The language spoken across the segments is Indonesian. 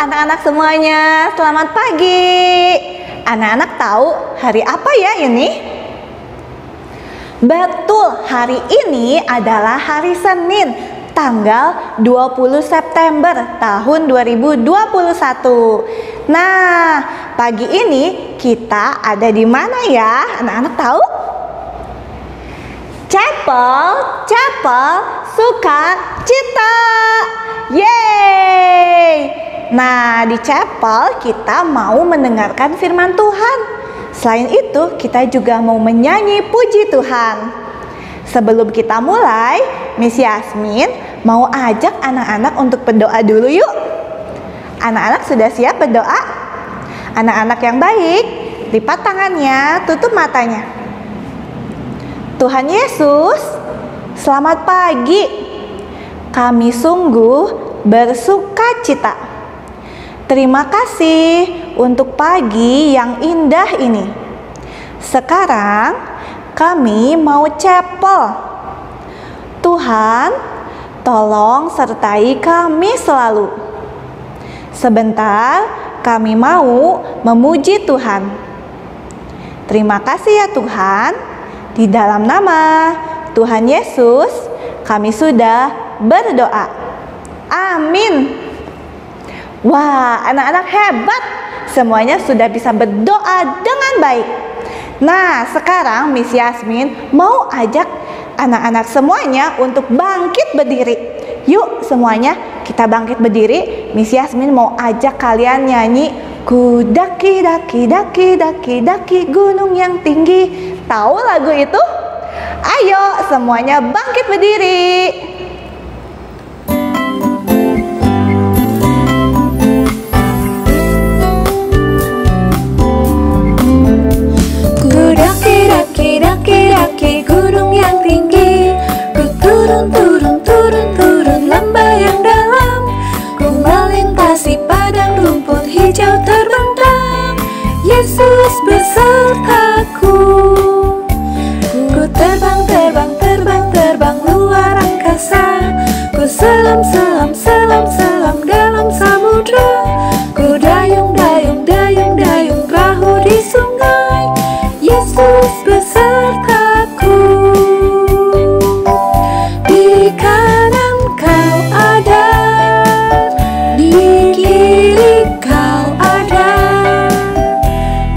anak-anak semuanya, selamat pagi. Anak-anak tahu hari apa ya ini? Betul, hari ini adalah hari Senin, tanggal 20 September tahun 2021. Nah, pagi ini kita ada di mana ya? Anak-anak tahu? Chapel Sukacita. Yeay! Nah, di chapel kita mau mendengarkan firman Tuhan. Selain itu, kita juga mau menyanyi puji Tuhan. Sebelum kita mulai, Miss Yasmin mau ajak anak-anak untuk berdoa dulu yuk. Anak-anak sudah siap berdoa? Anak-anak yang baik, lipat tangannya, tutup matanya. Tuhan Yesus, selamat pagi. Kami sungguh bersukacita. Terima kasih untuk pagi yang indah ini. Sekarang kami mau chapel. Tuhan, tolong sertai kami selalu. Sebentar kami mau memuji Tuhan. Terima kasih ya Tuhan. Di dalam nama Tuhan Yesus, kami sudah berdoa. Amin. Wah, anak-anak hebat. Semuanya sudah bisa berdoa dengan baik. Nah, sekarang Miss Yasmin mau ajak anak-anak semuanya untuk bangkit berdiri. Yuk semuanya kita bangkit berdiri. Miss Yasmin mau ajak kalian nyanyi Ku daki daki daki daki daki gunung yang tinggi. Tahu lagu itu? Ayo semuanya bangkit berdiri. Ku daki daki daki daki gunung yang tinggi. Ku turun turun turun turun lembah yang dalam. Ku melintasi padang rumput hijau terbentang. Yesus besertaku. Ku terbang terbang terbang terbang luar angkasa. Ku selam selam selam selam dalam samudra. Ku dayung dayung dayung dayung perahu di sungai. Yesus besertaku. Di kanan kau ada, di kiri kau ada,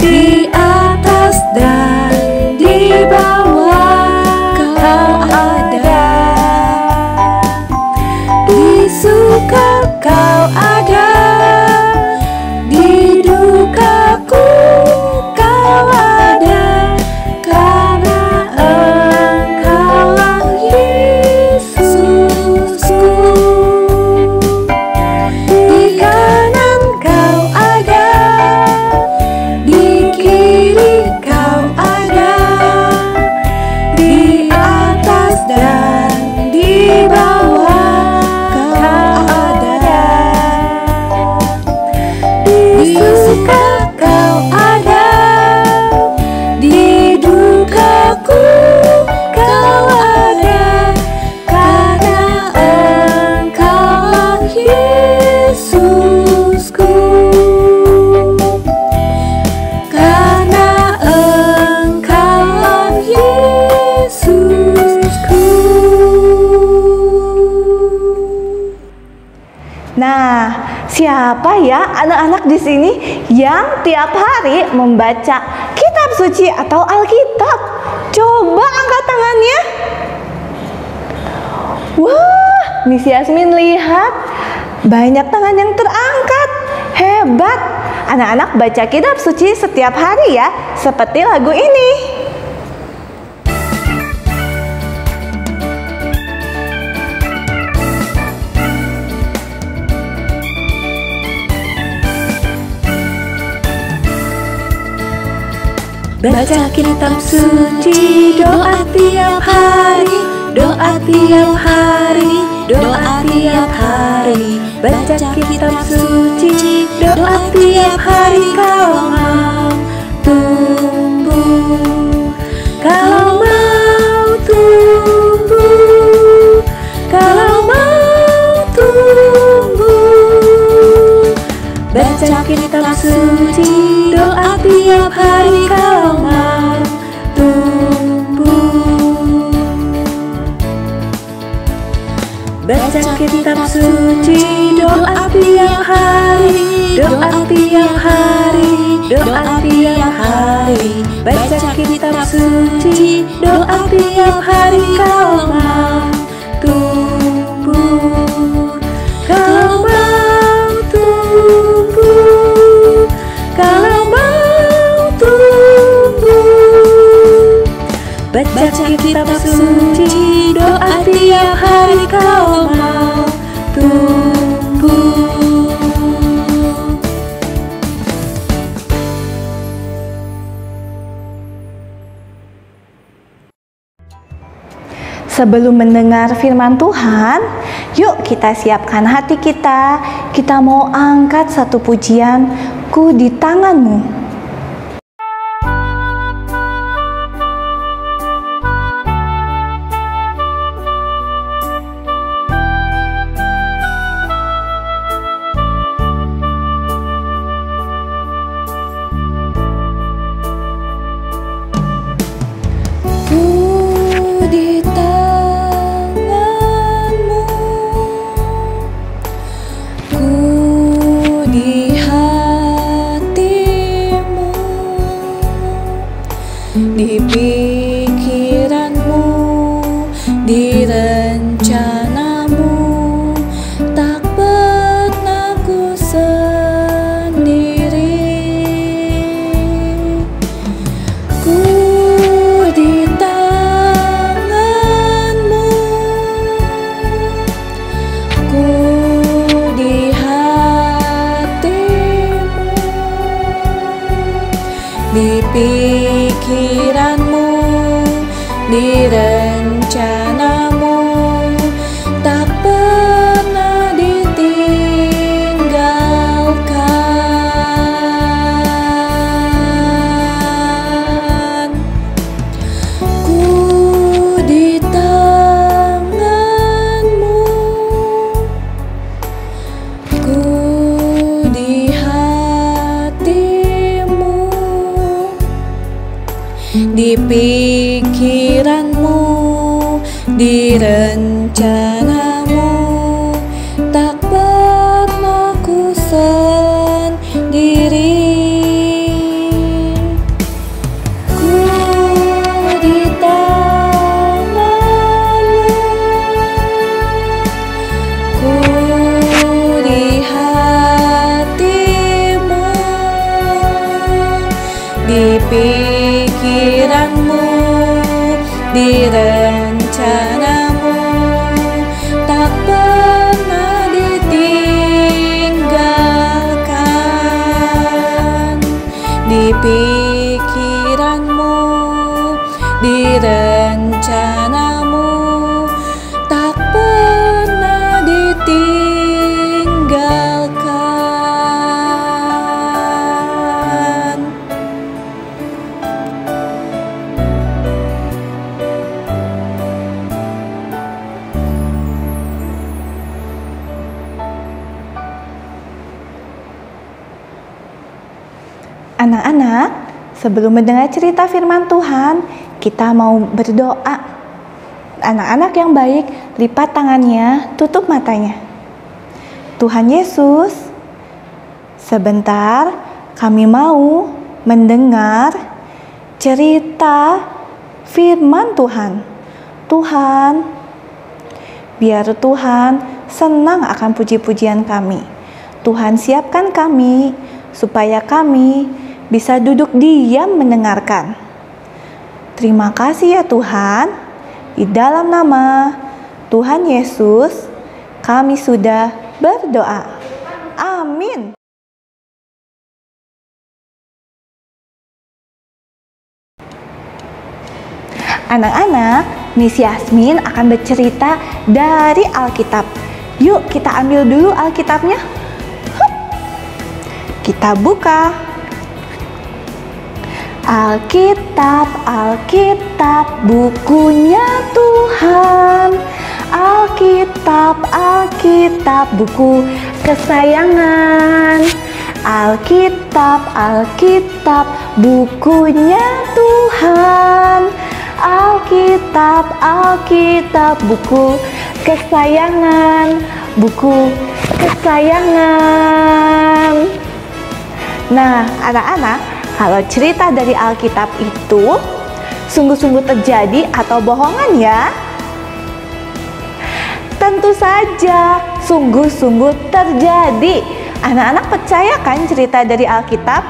di atas dan di bawah kau ada, di suka kau ada, di dukaku kau ada, karena Engkaulah Yesusku. Di kanan kau ada, di kiri kau ada, di atas dan di bawah kau ada, di suka kau ada, di dukaku kau ada, karena Engkaulah Yesusku. Karena Engkaulah Yesusku. Nah, siapa ya anak-anak di sini yang tiap hari membaca kitab suci atau Alkitab? Coba angkat tangannya. Wah, Miss Yasmin lihat banyak tangan yang terangkat. Hebat. Anak-anak baca kitab suci setiap hari ya, seperti lagu ini. Baca kitab suci, doa tiap hari, doa tiap hari, doa tiap hari. Baca kitab suci, doa tiap hari. Kalau mau tumbuh, kalau mau tumbuh, kalau mau tumbuh, baca kitab suci, doa tiap hari kalau mau tumbuh. Baca kitab suci, doa tiap hari, doa tiap hari, doa tiap hari. Baca kitab suci, doa tiap hari kalau mau tumbuh. Kalau mau tumbuh, kalau mau tumbuh. Baca kitab suci, doa tiap hari kalau mau tumbuh. Sebelum mendengar firman Tuhan, yuk kita siapkan hati kita. Kita mau angkat satu pujian, Ku di Tanganmu. Di pikiranmu, di rencanamu, tak pernah ku sendiri. Ku di tanganmu, ku di hatimu, di pikiranmu, di rencanamu, tak pernah ditinggalkan. Ku di tanganmu, ku di hatimu, di pikiranmu, di rencanamu, tak pernah ku sendiri. Ku di tanganmu, ku di hatimu, di pikiranmu, di rencanamu, tak pernah ditinggalkan. Di pikiranmu, di rencanamu, tak pernah ditinggalkan. Anak-anak, sebelum mendengar cerita firman Tuhan, kita mau berdoa. Anak-anak yang baik, lipat tangannya, tutup matanya. Tuhan Yesus, sebentar kami mau mendengar cerita firman Tuhan. Tuhan, biar Tuhan senang akan puji-pujian kami. Tuhan siapkan kami supaya kami bisa duduk diam mendengarkan. Terima kasih ya Tuhan. Di dalam nama Tuhan Yesus, kami sudah berdoa. Amin. Anak-anak, Miss Yasmin akan bercerita dari Alkitab. Yuk kita ambil dulu Alkitabnya. Kita buka. Alkitab, Alkitab, bukunya Tuhan. Alkitab, Alkitab, buku kesayangan. Alkitab, Alkitab, bukunya Tuhan. Alkitab, Alkitab, buku kesayangan, buku kesayangan. Nah, anak-anak, kalau cerita dari Alkitab itu sungguh-sungguh terjadi atau bohongan ya? Tentu saja, sungguh-sungguh terjadi. Anak-anak percaya kan cerita dari Alkitab?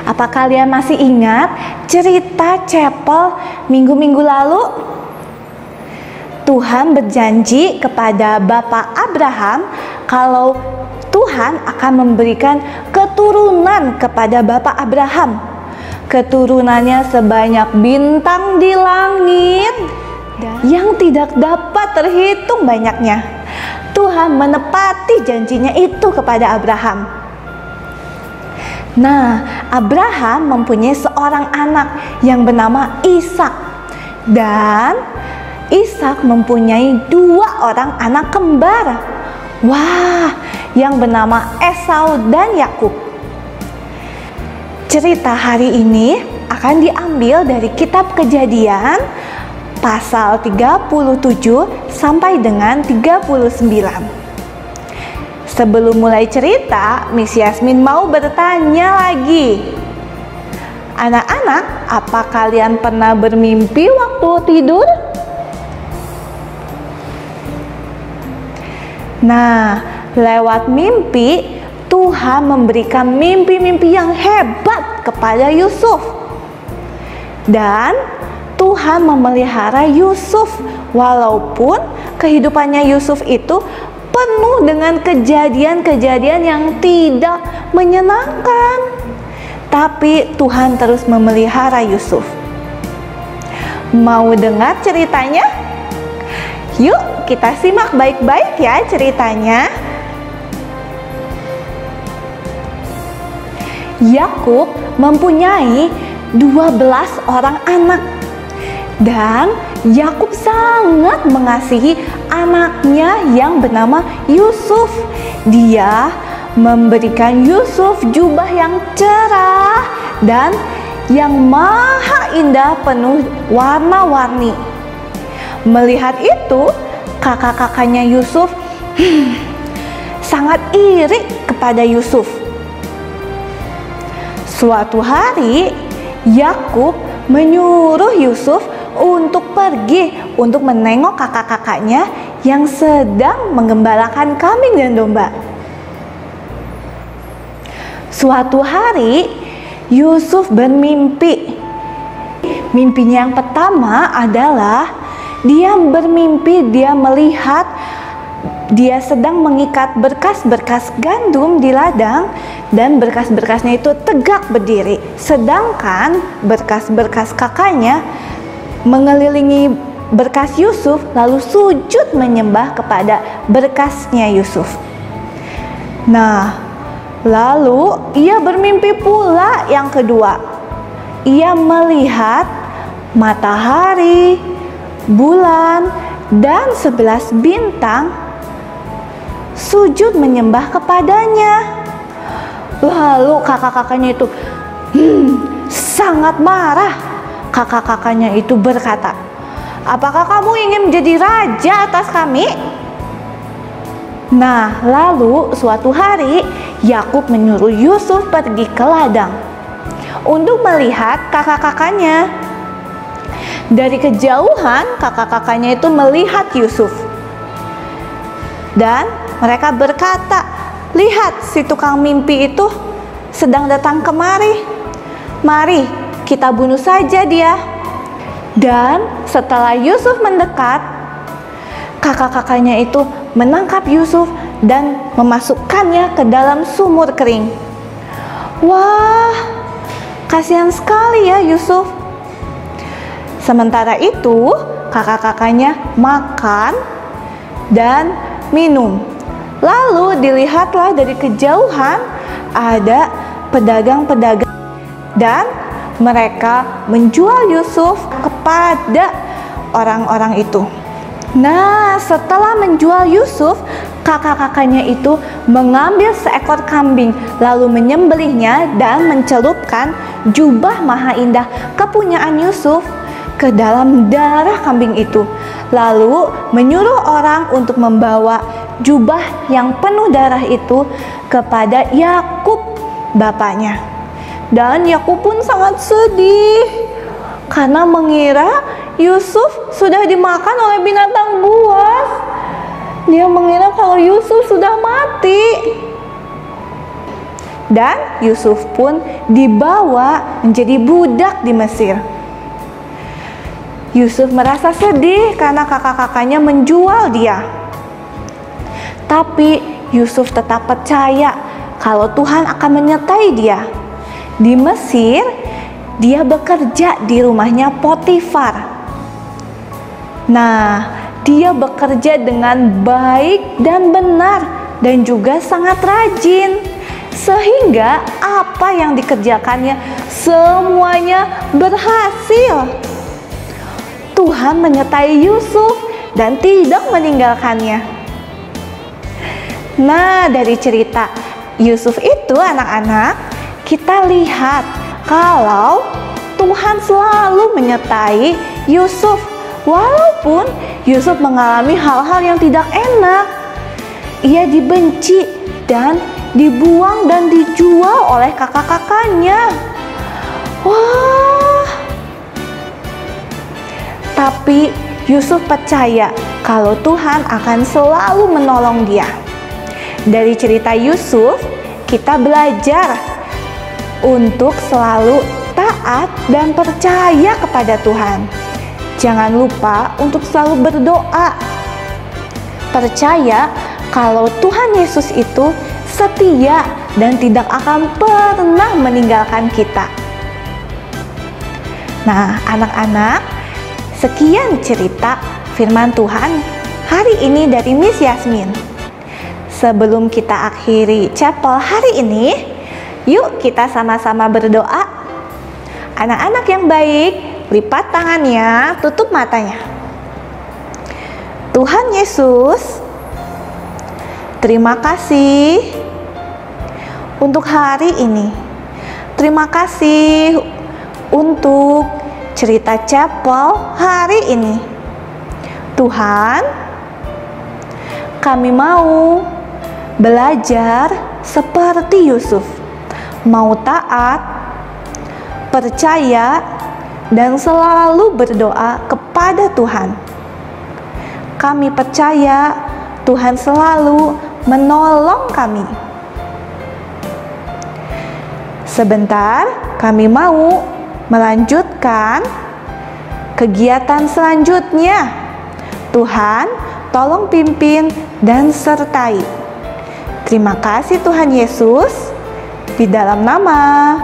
Apa kalian masih ingat cerita chapel minggu-minggu lalu? Tuhan berjanji kepada Bapak Abraham kalau Tuhan akan memberikan keturunan kepada Bapak Abraham. Keturunannya sebanyak bintang di langit yang tidak dapat terhitung banyaknya. Tuhan menepati janjinya itu kepada Abraham. Nah, Abraham mempunyai seorang anak yang bernama Ishak, dan Ishak mempunyai 2 orang anak kembar. Wah, yang bernama Esau dan Yakub. Cerita hari ini akan diambil dari kitab Kejadian pasal 37 sampai dengan 39. Sebelum mulai cerita, Miss Yasmin mau bertanya lagi. Anak-anak, apa kalian pernah bermimpi waktu tidur? Nah, lewat mimpi, Tuhan memberikan mimpi-mimpi yang hebat kepada Yusuf. Dan Tuhan memelihara Yusuf, walaupun kehidupannya Yusuf itu penuh dengan kejadian-kejadian yang tidak menyenangkan. Tapi Tuhan terus memelihara Yusuf. Mau dengar ceritanya? Yuk kita simak baik-baik ya ceritanya. Yakub mempunyai 12 orang anak. Dan Yakub sangat mengasihi anaknya yang bernama Yusuf. Dia memberikan Yusuf jubah yang cerah dan yang maha indah penuh warna-warni. Melihat itu, kakak-kakaknya Yusuf sangat iri kepada Yusuf. Suatu hari, Yakub menyuruh Yusuf untuk pergi untuk menengok kakak-kakaknya yang sedang menggembalakan kambing dan domba. Suatu hari, Yusuf bermimpi. Mimpinya yang pertama adalah dia bermimpi dia melihat dia sedang mengikat berkas-berkas gandum di ladang dan berkas-berkasnya itu tegak berdiri. Sedangkan berkas-berkas kakaknya mengelilingi berkas Yusuf lalu sujud menyembah kepada berkasnya Yusuf. Nah, lalu ia bermimpi pula yang kedua. Ia melihat matahari, bulan, dan 11 bintang sujud menyembah kepadanya. Lalu kakak-kakaknya itu sangat marah. Kakak-kakaknya itu berkata, "Apakah kamu ingin menjadi raja atas kami?" Nah, lalu suatu hari Yakub menyuruh Yusuf pergi ke ladang untuk melihat kakak-kakaknya. Dari kejauhan kakak-kakaknya itu melihat Yusuf. Dan mereka berkata, "Lihat, si tukang mimpi itu sedang datang kemari. Mari kita bunuh saja dia." Dan setelah Yusuf mendekat, kakak-kakaknya itu menangkap Yusuf dan memasukkannya ke dalam sumur kering. Wah, kasihan sekali ya Yusuf. Sementara itu, kakak-kakaknya makan dan minum. Lalu dilihatlah dari kejauhan ada pedagang-pedagang dan mereka menjual Yusuf kepada orang-orang itu. Nah, setelah menjual Yusuf, kakak-kakaknya itu mengambil seekor kambing, lalu menyembelihnya dan mencelupkan jubah maha indah kepunyaan Yusuf ke dalam darah kambing itu, lalu menyuruh orang untuk membawa jubah yang penuh darah itu kepada Yakub bapaknya. Dan Yakub pun sangat sedih karena mengira Yusuf sudah dimakan oleh binatang buas. Dia mengira kalau Yusuf sudah mati. Dan Yusuf pun dibawa menjadi budak di Mesir. Yusuf merasa sedih karena kakak-kakaknya menjual dia. Tapi Yusuf tetap percaya kalau Tuhan akan menyertai dia. Di Mesir, dia bekerja di rumahnya Potifar. Nah, dia bekerja dengan baik dan benar dan juga sangat rajin. Sehingga apa yang dikerjakannya semuanya berhasil. Tuhan menyertai Yusuf dan tidak meninggalkannya. Nah, dari cerita Yusuf itu anak-anak, kita lihat kalau Tuhan selalu menyertai Yusuf. Walaupun Yusuf mengalami hal-hal yang tidak enak, ia dibenci dan dibuang dan dijual oleh kakak-kakaknya. Wah. Tapi Yusuf percaya kalau Tuhan akan selalu menolong dia. Dari cerita Yusuf, kita belajar untuk selalu taat dan percaya kepada Tuhan. Jangan lupa untuk selalu berdoa. Percaya kalau Tuhan Yesus itu setia dan tidak akan pernah meninggalkan kita. Nah, anak-anak, sekian cerita firman Tuhan hari ini dari Miss Yasmin. Sebelum kita akhiri chapel hari ini, yuk kita sama-sama berdoa. Anak-anak yang baik, lipat tangannya, tutup matanya. Tuhan Yesus, terima kasih untuk hari ini. Terima kasih untuk cerita chapel hari ini. Tuhan, kami mau belajar seperti Yusuf, mau taat, percaya, dan selalu berdoa kepada Tuhan. Kami percaya Tuhan selalu menolong kami. Sebentar, kami mau melanjutkan kegiatan selanjutnya. Tuhan, tolong pimpin dan sertai. Terima kasih Tuhan Yesus. Di dalam nama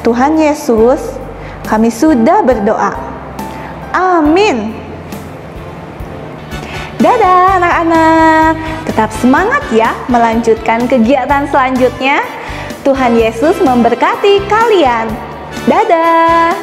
Tuhan Yesus, kami sudah berdoa. Amin. Dadah anak-anak. Tetap semangat ya melanjutkan kegiatan selanjutnya. Tuhan Yesus memberkati kalian. Dadah.